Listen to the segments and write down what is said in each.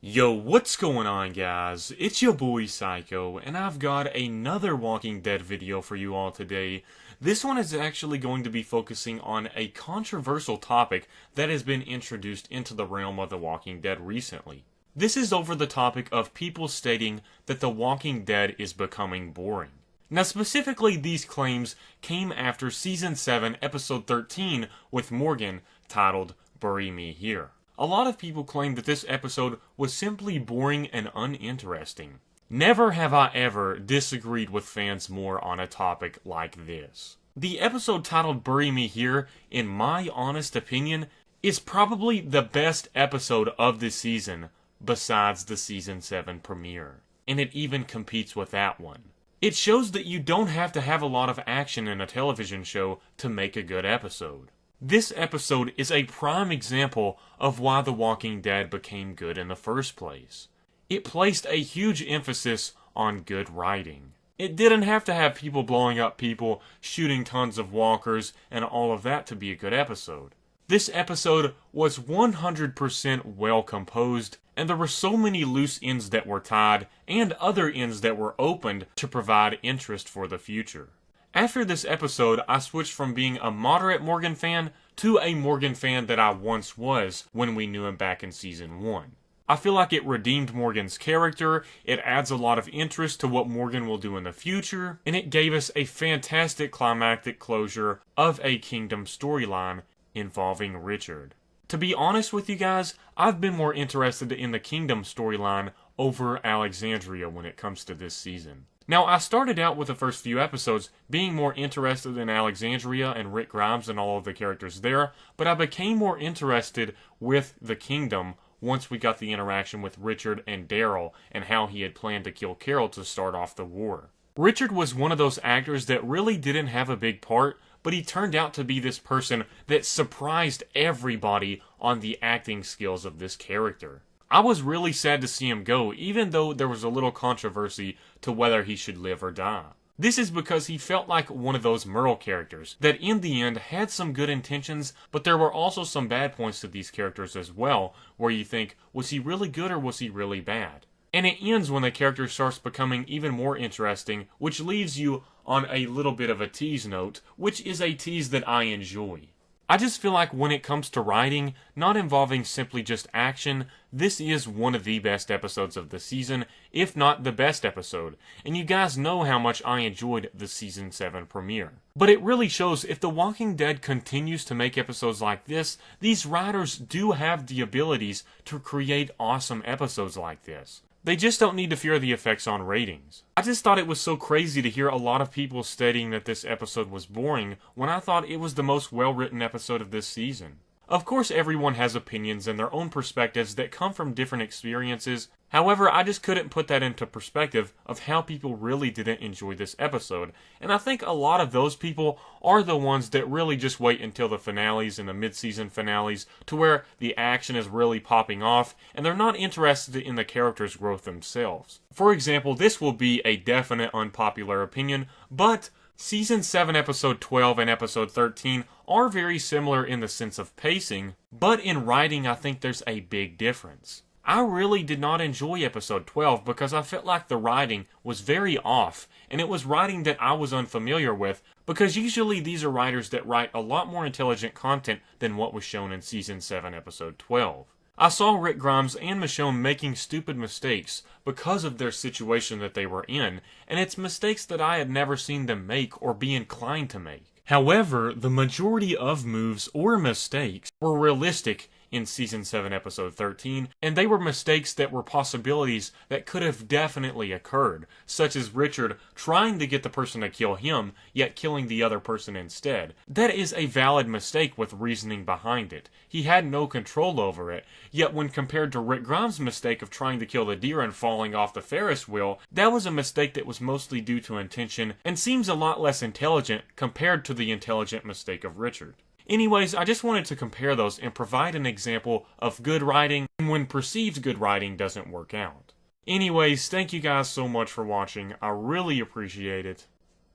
Yo, what's going on, guys? It's your boy Psycho, and I've got another Walking Dead video for you all today. This one is actually going to be focusing on a controversial topic that has been introduced into the realm of The Walking Dead recently. This is over the topic of people stating that The Walking Dead is becoming boring. Now, specifically, these claims came after Season 7, Episode 13 with Morgan, titled Bury Me Here. A lot of people claim that this episode was simply boring and uninteresting. Never have I ever disagreed with fans more on a topic like this. The episode titled Bury Me Here, in my honest opinion, is probably the best episode of the season besides the Season 7 premiere. And it even competes with that one. It shows that you don't have to have a lot of action in a television show to make a good episode. This episode is a prime example of why The Walking Dead became good in the first place. It placed a huge emphasis on good writing. It didn't have to have people blowing up people, shooting tons of walkers, and all of that to be a good episode. This episode was 100% well composed, and there were so many loose ends that were tied, and other ends that were opened to provide interest for the future. After this episode, I switched from being a moderate Morgan fan to a Morgan fan that I once was when we knew him back in Season 1. I feel like it redeemed Morgan's character, it adds a lot of interest to what Morgan will do in the future, and it gave us a fantastic climactic closure of a Kingdom storyline involving Richard. To be honest with you guys, I've been more interested in the Kingdom storyline over Alexandria when it comes to this season. Now, I started out with the first few episodes being more interested in Alexandria and Rick Grimes and all of the characters there, but I became more interested with the Kingdom once we got the interaction with Richard and Daryl and how he had planned to kill Carol to start off the war. Richard was one of those actors that really didn't have a big part, but he turned out to be this person that surprised everybody on the acting skills of this character. I was really sad to see him go, even though there was a little controversy to whether he should live or die. This is because he felt like one of those Merle characters that in the end had some good intentions, but there were also some bad points to these characters as well, where you think, was he really good or was he really bad? And it ends when the character starts becoming even more interesting, which leaves you on a little bit of a tease note, which is a tease that I enjoy. I just feel like when it comes to writing, not involving simply just action, this is one of the best episodes of the season, if not the best episode, and you guys know how much I enjoyed the Season 7 premiere. But it really shows if The Walking Dead continues to make episodes like this, these writers do have the abilities to create awesome episodes like this. They just don't need to fear the effects on ratings. I just thought it was so crazy to hear a lot of people stating that this episode was boring when I thought it was the most well-written episode of this season. Of course, everyone has opinions and their own perspectives that come from different experiences. However, I just couldn't put that into perspective of how people really didn't enjoy this episode. And I think a lot of those people are the ones that really just wait until the finales and the mid-season finales to where the action is really popping off and they're not interested in the characters' growth themselves. For example, this will be a definite unpopular opinion, but Season 7, Episode 12 and Episode 13 are very similar in the sense of pacing, but in writing I think there's a big difference. I really did not enjoy Episode 12 because I felt like the writing was very off, and it was writing that I was unfamiliar with, because usually these are writers that write a lot more intelligent content than what was shown in Season 7, Episode 12. I saw Rick Grimes and Michonne making stupid mistakes because of their situation that they were in, and it's mistakes that I had never seen them make or be inclined to make. However, the majority of moves or mistakes were realistic in Season 7, Episode 13, and they were mistakes that were possibilities that could have definitely occurred, such as Richard trying to get the person to kill him, yet killing the other person instead. That is a valid mistake with reasoning behind it. He had no control over it, yet when compared to Rick Grimes' mistake of trying to kill the deer and falling off the Ferris wheel, that was a mistake that was mostly due to intention and seems a lot less intelligent compared to the intelligent mistake of Richard. Anyways, I just wanted to compare those and provide an example of good writing when perceived good writing doesn't work out. Anyways, thank you guys so much for watching. I really appreciate it.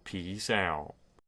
Peace out.